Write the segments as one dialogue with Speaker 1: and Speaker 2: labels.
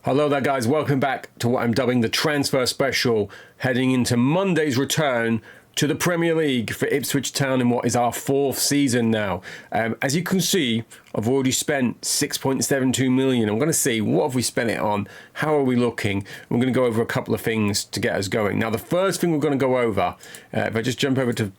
Speaker 1: Hello there, guys. Welcome back to what I'm dubbing the transfer special, heading into Monday's return to the Premier League for Ipswich Town in what is our fourth season now. As you can see, I've already spent 6.72 million. I'm going to see what have we spent it on, how are we looking. We're going to go over a couple of things to get us going. Now, the first thing we're going to go over, if I just jump over to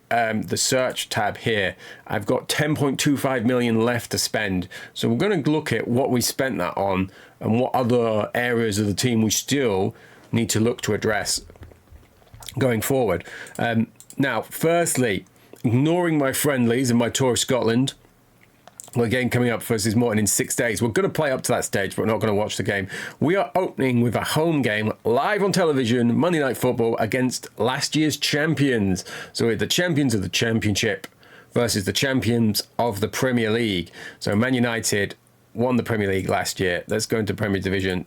Speaker 1: the search tab here, I've got 10.25 million left to spend. So we're going to look at what we spent that on and what other areas of the team we still need to look to address going forward. Now, firstly, ignoring my friendlies and my tour of Scotland, well, game coming up versus Morton in 6 days. We're going to play up to that stage, but we're not going to watch the game. We are opening with a home game live on television, Monday Night Football, against last year's champions. So we're the champions of the Championship versus the champions of the Premier League. So Man United won the Premier League last year. Let's go into Premier Division.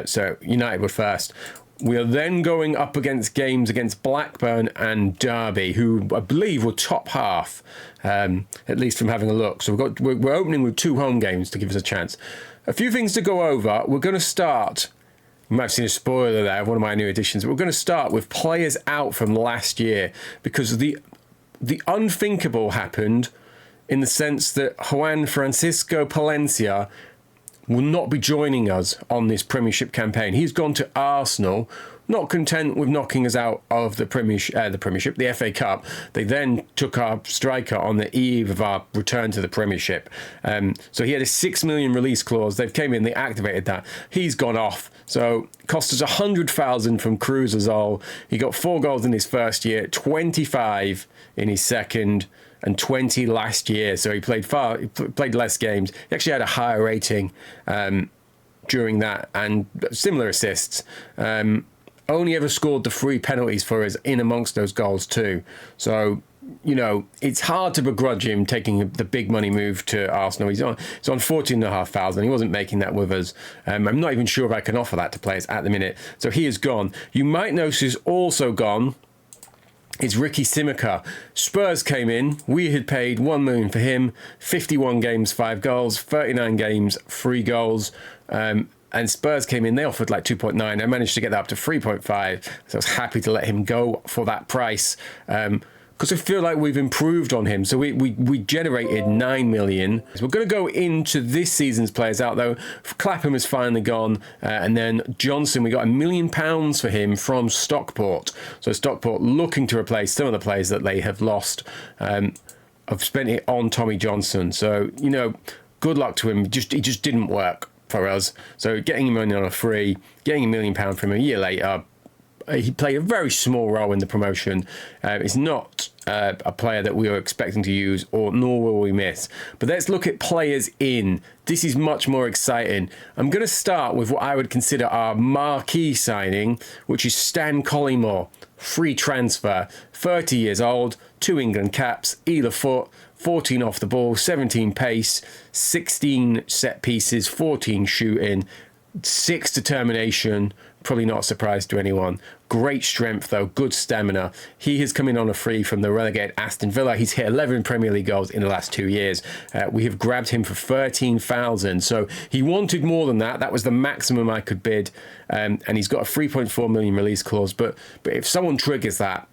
Speaker 1: So United were first. We are then going up against games against Blackburn and Derby, who I believe were top half, at least from having a look. So we're opening with 2 home games to give us a chance. A few things to go over. We're going to start, you might have seen a spoiler there of one of my new additions, but we're going to start with players out from last year, because the unthinkable happened in the sense that Juan Francisco Palencia will not be joining us on this Premiership campaign. He's gone to Arsenal, not content with knocking us out of the Premiership, the FA Cup. They then took our striker on the eve of our return to the Premiership. So he had a 6 million release clause. They came in, they activated that. He's gone off. So cost us 100,000 from Cruz Azul. He got 4 goals in his first year, 25 in his second, and 20 last year. So he played less games. He actually had a higher rating during that, and similar assists. Only ever scored the 3 penalties for us in amongst those goals too. So, you know, it's hard to begrudge him taking the big money move to Arsenal. He's on 14,500. He wasn't making that with us. I'm not even sure if I can offer that to players at the minute. So he is gone. You might notice he's also gone is Ricky Simica. Spurs came in. We had paid 1 million for him. 51 games, 5 goals. 39 games, 3 goals. And Spurs came in. They offered like 2.9. I managed to get that up to 3.5. So I was happy to let him go for that price. Because I feel like we've improved on him. So we generated 9 million. So we're going to go into this season's players out, though. Clapham is finally gone. And then Johnson, we got £1 million for him from Stockport. So Stockport looking to replace some of the players that they have lost. I've spent it on Tommy Johnson. So, you know, good luck to him. He just didn't work for us. So getting him on a free, getting £1 million from him a year later, he played a very small role in the promotion. It's not a player that we are expecting to use, nor will we miss. But let's look at players in. This is much more exciting. I'm going to start with what I would consider our marquee signing, which is Stan Collymore. Free transfer, 30 years old, 2 England caps, either foot, 14 off the ball, 17 pace, 16 set pieces, 14 shooting, 6 determination. Probably not a surprise to anyone. Great strength, though. Good stamina. He has come in on a free from the relegated Aston Villa. He's hit 11 Premier League goals in the last 2 years. We have grabbed him for 13,000. So he wanted more than that. That was the maximum I could bid. And he's got a 3.4 million release clause. But if someone triggers that,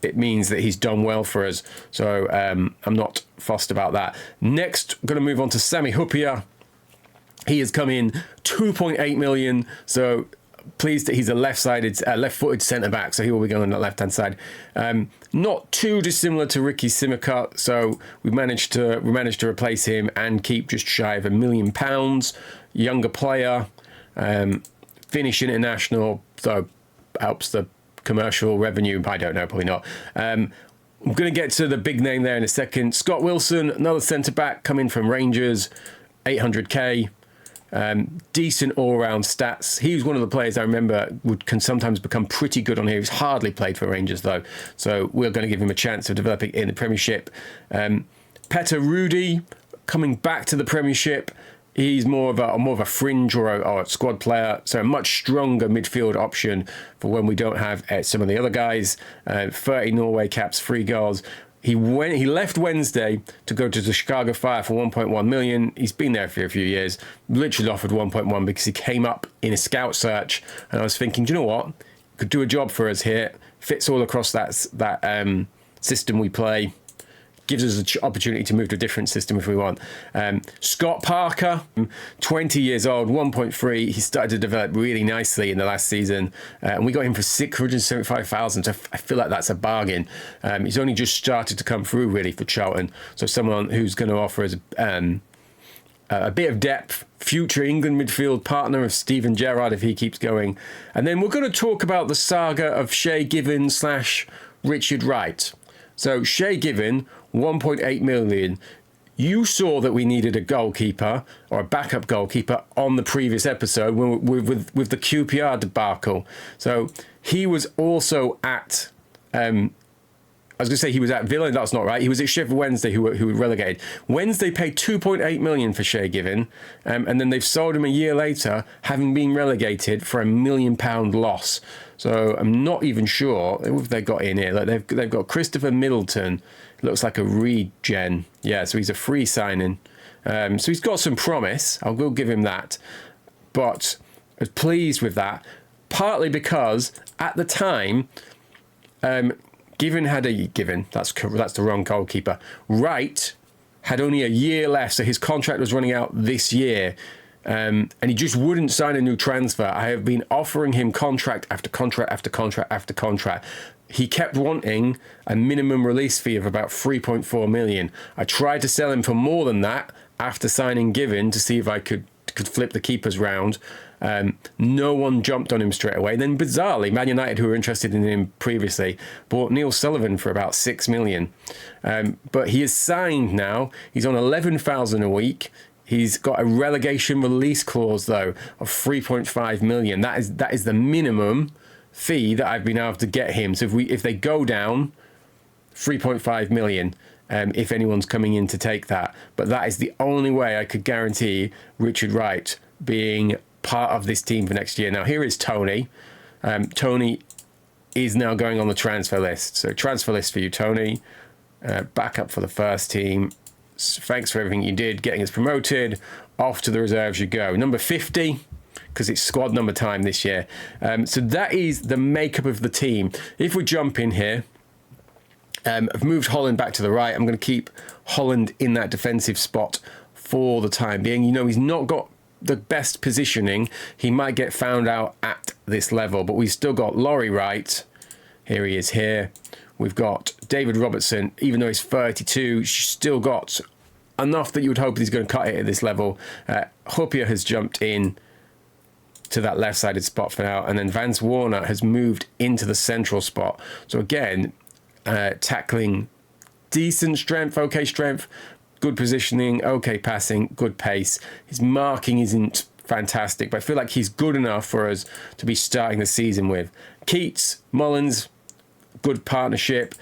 Speaker 1: it means that he's done well for us. So I'm not fussed about that. Next, I'm going to move on to Sami Hupia. He has come in 2.8 million. So pleased that he's a left-footed centre-back, so he will be going on the left-hand side. Not too dissimilar to Ricky Simica, so we managed to replace him and keep just shy of £1 million. Younger player, Finnish international, so helps the commercial revenue. I don't know, probably not. I'm going to get to the big name there in a second. Scott Wilson, another centre-back coming from Rangers, 800k. Decent all-round stats. He was one of the players I remember can sometimes become pretty good on here. He's hardly played for Rangers, though, so we're going to give him a chance of developing in the Premiership. Petter Rudy coming back to the Premiership. He's more of a fringe or a squad player, so a much stronger midfield option for when we don't have some of the other guys. 30 Norway caps, 3 goals. He left Wednesday to go to the Chicago Fire for 1.1 million. He's been there for a few years. Literally offered 1.1 because he came up in a scout search, and I was thinking, do you know what? Could do a job for us here. Fits all across that system we play. Gives us an opportunity to move to a different system if we want. Scott Parker, 20 years old, 1.3. He started to develop really nicely in the last season. And we got him for 675,000. So I feel like that's a bargain. He's only just started to come through really for Charlton. So someone who's going to offer us a bit of depth, future England midfield partner of Steven Gerrard if he keeps going. And then we're going to talk about the saga of Shay Given / Richard Wright. So Shay Given, 1.8 million. You saw that we needed a goalkeeper or a backup goalkeeper on the previous episode with the QPR debacle. So he was also at, I was going to say he was at Villa. That's not right. He was at Sheffield Wednesday, who were relegated. Wednesday paid 2.8 million for Shay Given, and then they've sold him a year later, having been relegated for £1 million loss. So I'm not even sure what they got in here. Like they've got Christopher Middleton. Looks like a regen. Yeah, so he's a free signing. So he's got some promise. I'll go give him that. But I was pleased with that, partly because at the time, that's the wrong goalkeeper. Wright had only a year left, so his contract was running out this year. And he just wouldn't sign a new transfer. I have been offering him contract after contract after contract after contract. He kept wanting a minimum release fee of about 3.4 million. I tried to sell him for more than that after signing Given to see if I could flip the keepers round. No one jumped on him straight away. Then bizarrely, Man United, who were interested in him previously, bought Neil Sullivan for about 6 million. But he is signed now. He's on 11,000 a week. He's got a relegation release clause, though, of 3.5 million. That is the minimum fee that I've been able to get him. So if they go down, 3.5 million, if anyone's coming in to take that. But that is the only way I could guarantee Richard Wright being part of this team for next year. Now, here is Tony. Tony is now going on the transfer list. So transfer list for you, Tony. Back up for the first team. Thanks for everything you did, getting us promoted. Off to the reserves you go. Number 50, because it's squad number time this year. So that is the makeup of the team. If we jump in here, I've moved Holland back to the right. I'm going to keep Holland in that defensive spot for the time being. You know, he's not got the best positioning. He might get found out at this level, but we've still got Laurie Wright. Here he is here. We've got David Robertson. Even though he's 32, she's still got enough that you would hope he's going to cut it at this level. Hopia has jumped in to that left-sided spot for now, and then Vance Warner has moved into the central spot. So again, tackling decent strength, okay strength, good positioning, okay passing, good pace. His marking isn't fantastic, but I feel like he's good enough for us to be starting the season with. Keats, Mullins, good partnership.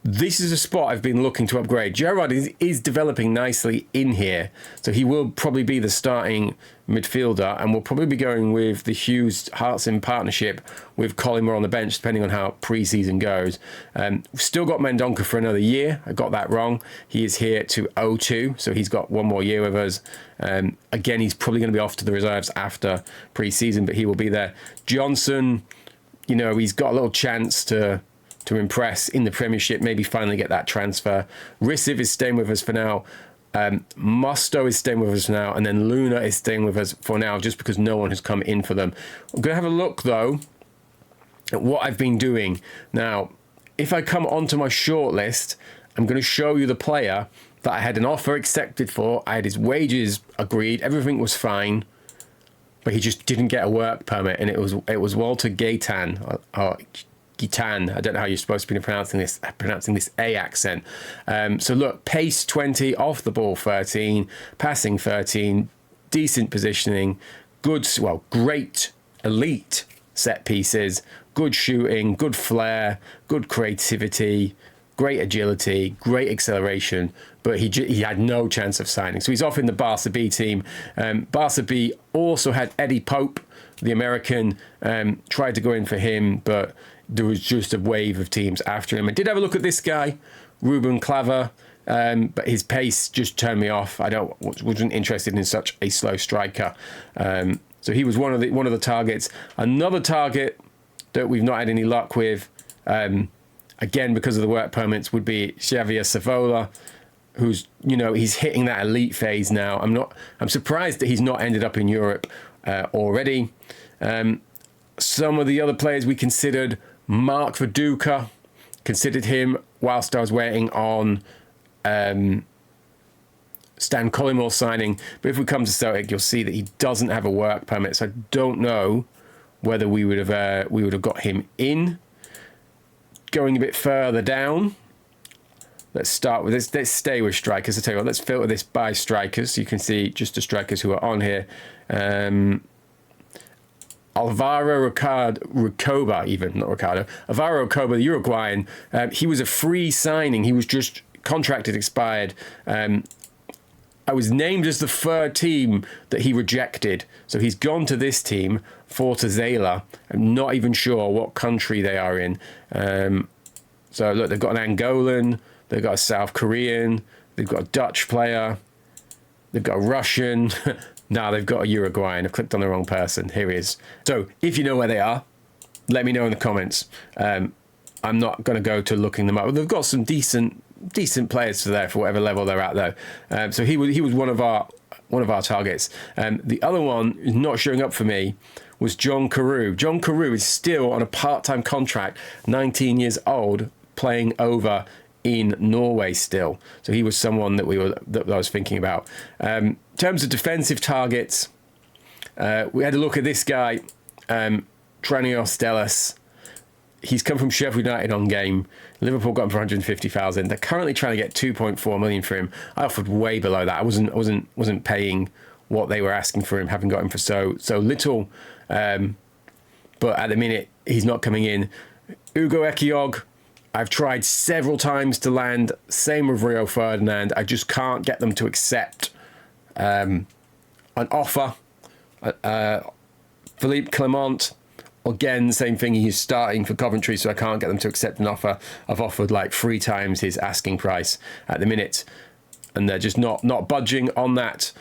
Speaker 1: This is a spot I've been looking to upgrade. Gerrard is developing nicely in here, so he will probably be the starting midfielder, and we'll probably be going with the Hughes-Hartson partnership with Collymore on the bench, depending on how pre-season goes. We've still got Mendonca for another year. I got that wrong. He is here to 02, so he's got one more year with us. Again, he's probably going to be off to the reserves after pre-season, but he will be there. Johnson, you know, he's got a little chance to impress in the Premiership, maybe finally get that transfer. Rissiv is staying with us for now. Musto is staying with us now, and then Luna is staying with us for now, just because no one has come in for them. I'm going to have a look, though, at what I've been doing. Now, if I come onto my shortlist, I'm going to show you the player that I had an offer accepted for. I had his wages agreed. Everything was fine, but he just didn't get a work permit, and it was Walter Gaitan. Gitan. I don't know how you're supposed to be pronouncing this A accent. So look, pace 20, off the ball 13, passing 13, decent positioning, great elite set pieces, good shooting, good flair, good creativity, great agility, great acceleration, but he had no chance of signing. So he's off in the Barca B team. Barca B also had Eddie Pope, the American, tried to go in for him, but there was just a wave of teams after him. I did have a look at this guy, Ruben Claver, but his pace just turned me off. Wasn't interested in such a slow striker. So he was one of the targets. Another target that we've not had any luck with, again because of the work permits, would be Xavier Savola, who's, he's hitting that elite phase now. I'm surprised that he's not ended up in Europe already. Some of the other players we considered, Mark Viduka, considered him whilst I was waiting on Stan Collymore signing. But if we come to Celtic, you'll see that he doesn't have a work permit, so I don't know whether we would have got him in. Going a bit further down, let's start with this. Let's stay with strikers. I tell you what, let's filter this by strikers. So you can see just the strikers who are on here. Alvaro Recoba, Alvaro Recoba, the Uruguayan. He was a free signing. He was just contracted, expired. I was named as the third team that he rejected. So he's gone to this team, Fortaleza. I'm not even sure what country they are in. So look, they've got an Angolan, they've got a South Korean, they've got a Dutch player, they've got a Russian. Now they've got a Uruguayan. I've clicked on the wrong person. Here he is. So if you know where they are, let me know in the comments. I'm not going to go to looking them up. They've got some decent players there for whatever level they're at, though. So he was one of our targets. The other one who's not showing up for me was John Carew. John Carew is still on a part-time contract, 19 years old, playing over in Norway still. So he was someone that I was thinking about. In terms of defensive targets, we had a look at this guy, Tranios Dellas. He's come from Sheffield United on game. Liverpool got him for 150,000. They're currently trying to get 2.4 million for him. I offered way below that. I wasn't paying what they were asking for him, having got him for so little. But at the minute, he's not coming in. Ugo Ekiog, I've tried several times to land. Same with Rio Ferdinand. I just can't get them to accept an offer. Philippe Clement, again, same thing. He's starting for Coventry, so I can't get them to accept an offer. I've offered like 3 times his asking price at the minute, and they're just not budging on that.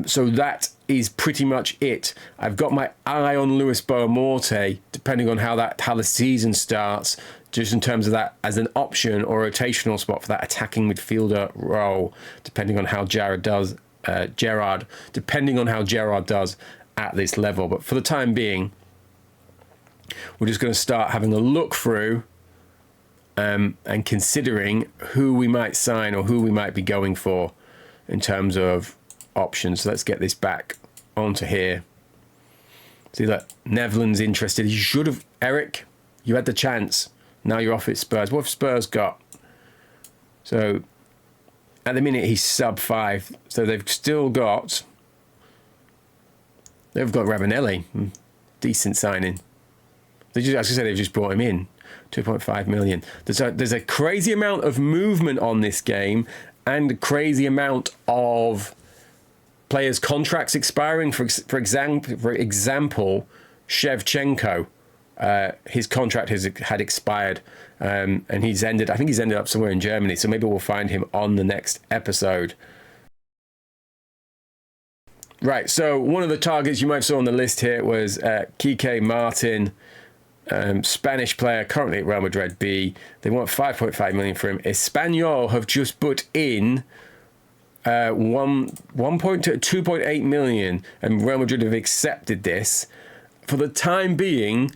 Speaker 1: So that is pretty much it. I've got my eye on Luis Boamorte, depending on how the season starts, just in terms of that as an option or rotational spot for that attacking midfielder role, depending on how Gerard does at this level. But for the time being, we're just going to start having a look through and considering who we might sign or who we might be going for in terms of options. So let's get this back onto here. See that Netherlands interested. You should have, Eric. You had the chance. Now you're off at Spurs. What have Spurs got? So at the minute he's sub 5. So they've got Ravanelli. Decent signing. As I said, they've just brought him in. 2.5 million. There's a crazy amount of movement on this game and a crazy amount of players' contracts expiring. For example, Shevchenko. His contract had expired, and I think he's ended up somewhere in Germany. So maybe we'll find him on the next episode. Right. So one of the targets you might have saw on the list here was Kike Martin, Spanish player, currently at Real Madrid B. They want 5.5 million for him. Espanyol have just put in 2.8 million, and Real Madrid have accepted this. For the time being,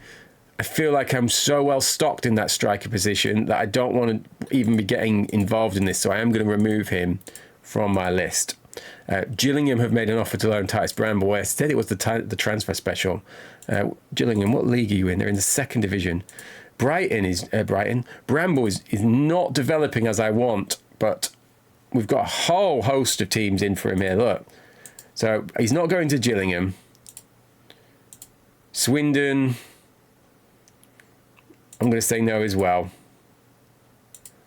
Speaker 1: I feel like I'm so well stocked in that striker position that I don't want to even be getting involved in this, so I am going to remove him from my list. Gillingham have made an offer to loan Titus Bramble. I said it was the transfer special. Gillingham, what league are you in? They're in the 2nd division. Bramble is not developing as I want, but we've got a whole host of teams in for him here. Look, so he's not going to Gillingham. Swindon, I'm going to say no as well.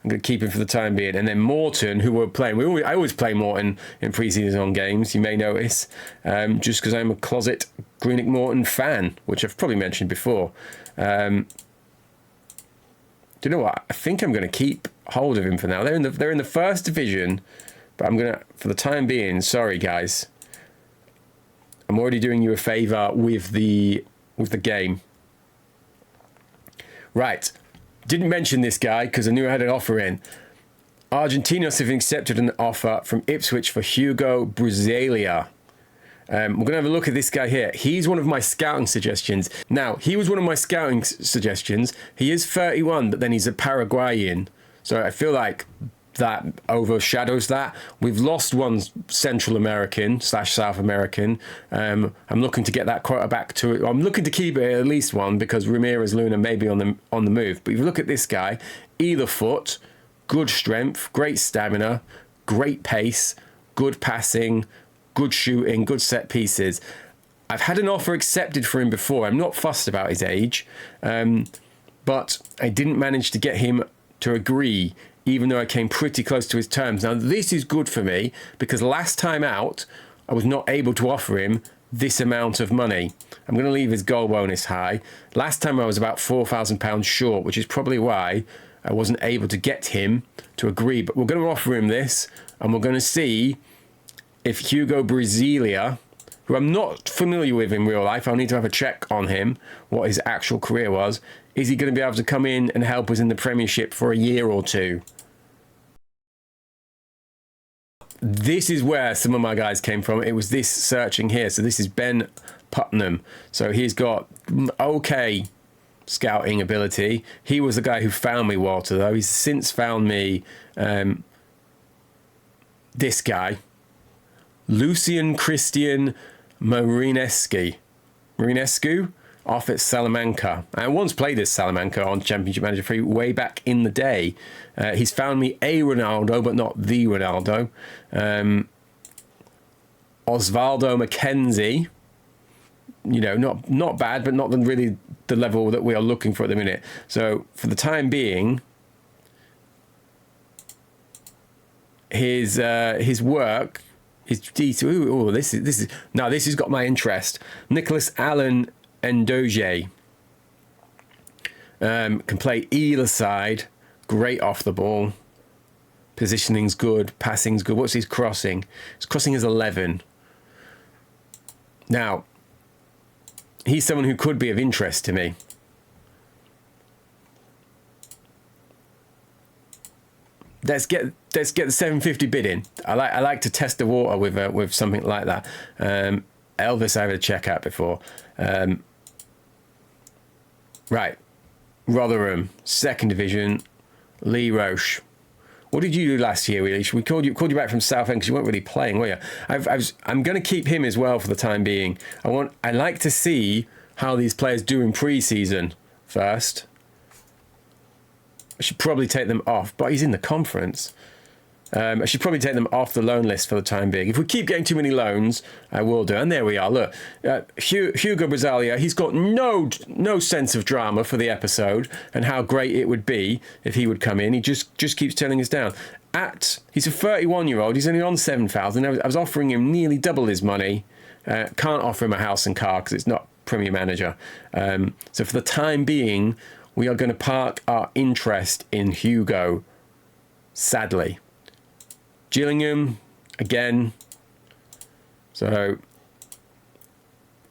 Speaker 1: I'm going to keep him for the time being. And then Morton, who we're playing. I always play Morton in pre-season games, you may notice, just because I'm a closet Greenock Morton fan, which I've probably mentioned before. Do you know what? I think I'm going to keep hold of him for now. They're in the first division, but I'm gonna, for the time being, sorry guys, I'm already doing you a favour with the game. Right, didn't mention this guy because I knew I had an offer in. Argentinos have accepted an offer from Ipswich for Hugo Brasilia. We're going to have a look at this guy here. He's one of my scouting suggestions. Now, he was one of my scouting suggestions. He is 31, but then he's a Paraguayan. So I feel like that overshadows that. We've lost one Central American / South American. I'm looking to get that quota back to it. I'm looking to keep it at least one because Ramirez Luna may be on the move. But if you look at this guy, either foot, good strength, great stamina, great pace, good passing, good shooting, good set pieces. I've had an offer accepted for him before. I'm not fussed about his age, but I didn't manage to get him to agree, even though I came pretty close to his terms. Now, this is good for me because last time out, I was not able to offer him this amount of money. I'm going to leave his goal bonus high. Last time I was about £4,000 short, which is probably why I wasn't able to get him to agree. But we're going to offer him this, and we're going to see if Hugo Brasilia, who I'm not familiar with in real life, I'll need to have a check on him, what his actual career was, is he going to be able to come in and help us in the Premiership for a year or two? This is where some of my guys came from. It was this searching here. So this is Ben Putnam. So he's got okay scouting ability. He was the guy who found me, Walter, though. He's since found me this guy, Lucian Christian Marinescu off at Salamanca. I once played this Salamanca on Championship Manager 3 way back in the day. He's found me a Ronaldo, but not the Ronaldo. Osvaldo Mackenzie, you know, not bad, but not really the level that we are looking for at the minute. So for the time being, his work is D2. This is now this has got my interest. Nicholas Allen Ndoje can play either side. Great off the ball. Positioning's good. Passing's good. What's his crossing? His crossing is 11. Now, he's someone who could be of interest to me. Let's get the 750 bid in. I like to test the water with something like that. Elvis, I had a check out before. Right, Rotherham, second division. Lee Roche. What did you do last year, really? We called you back from Southend because you weren't really playing, were you? I'm going to keep him as well for the time being. I like to see how these players do in pre-season first. I should probably take them off, but he's in the conference. I should probably take them off the loan list for the time being. If we keep getting too many loans, I will do. And there we are. Look, Hugo Brasilia, he's got no sense of drama for the episode and how great it would be if he would come in. He just keeps turning us down. He's a 31-year-old. He's only on 7,000. I was offering him nearly double his money. Can't offer him a house and car because it's not Premier Manager. So for the time being, we are going to park our interest in Hugo, sadly. Gillingham, again. So,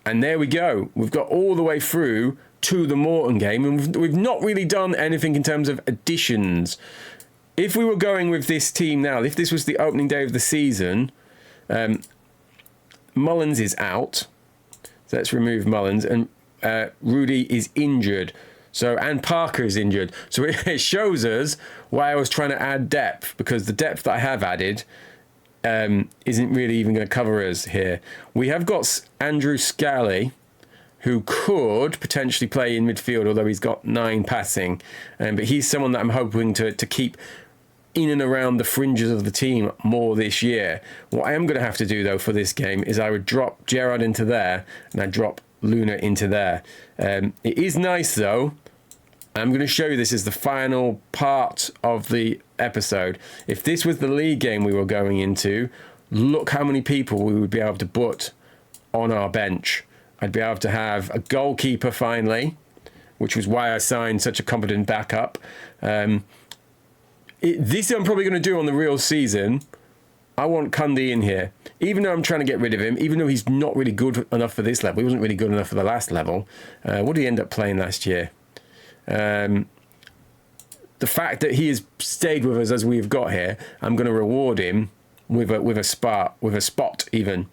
Speaker 1: and there we go. We've got all the way through to the Morton game, and we've not really done anything in terms of additions. If we were going with this team now, if this was the opening day of the season, Mullins is out. So let's remove Mullins, and Rudy is injured. So, and Parker is injured. So it shows us why I was trying to add depth, because the depth that I have added isn't really even going to cover us here. We have got Andrew Scally, who could potentially play in midfield, although he's got 9 passing. But he's someone that I'm hoping to keep in and around the fringes of the team more this year. What I am going to have to do, though, for this game is I would drop Gerrard into there, and I drop Luna into there. It is nice, though. I'm going to show you this as the final part of the episode. If this was the league game we were going into, look how many people we would be able to put on our bench. I'd be able to have a goalkeeper finally, which was why I signed such a competent backup. This I'm probably going to do on the real season. I want Cundy in here. Even though I'm trying to get rid of him, even though he's not really good enough for this level. He wasn't really good enough for the last level. What did he end up playing last year? The fact that he has stayed with us as we've got here, I'm going to reward him with a spot even.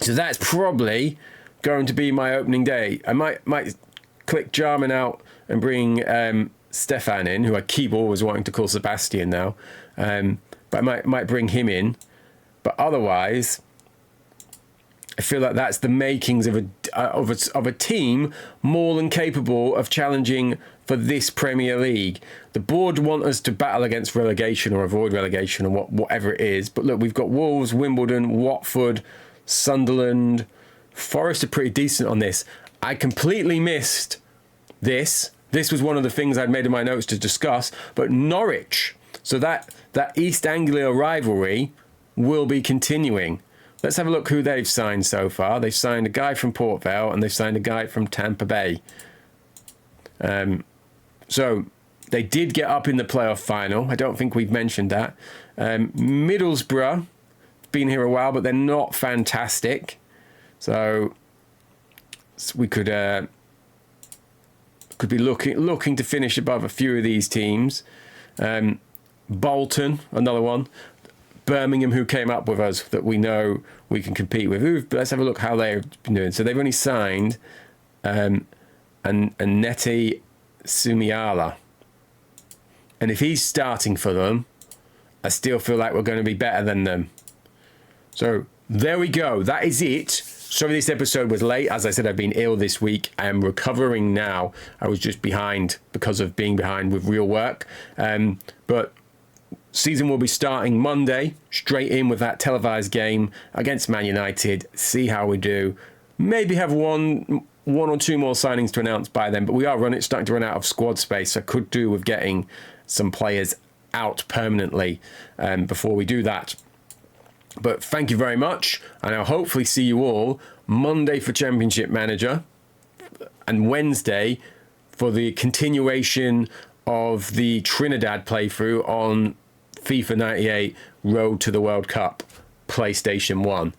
Speaker 1: So that's probably going to be my opening day. I might click Jarman out and bring Stefan in, who I keep always wanting to call Sebastian now. But I might bring him in. But otherwise, I feel like that's the makings of a team more than capable of challenging for this Premier League. The board want us to battle against relegation or avoid relegation or whatever it is. But look, we've got Wolves, Wimbledon, Watford, Sunderland. Forest are pretty decent on this. I completely missed this. This was one of the things I'd made in my notes to discuss. But Norwich. So that East Anglia rivalry will be continuing. Let's have a look who they've signed so far. They've signed a guy from Port Vale and they've signed a guy from Tampa Bay. So they did get up in the playoff final. I don't think we've mentioned that. Middlesbrough, been here a while, but they're not fantastic. So we could be looking to finish above a few of these teams. Bolton, another one. Birmingham, who came up with us that we know we can compete with. Let's have a look how they've been doing. So they've only signed Neti Sumiala. And if he's starting for them, I still feel like we're going to be better than them. So there we go. That is it. Sorry this episode was late. As I said, I've been ill this week. I am recovering now. I was just behind because of being behind with real work. But season will be starting Monday, straight in with that televised game against Man United. See how we do. Maybe have one or two more signings to announce by then, but we are starting to run out of squad space. I could do with getting some players out permanently before we do that. But thank you very much, and I'll hopefully see you all Monday for Championship Manager and Wednesday for the continuation of the Trinidad playthrough on FIFA 98 Road to the World Cup PlayStation 1.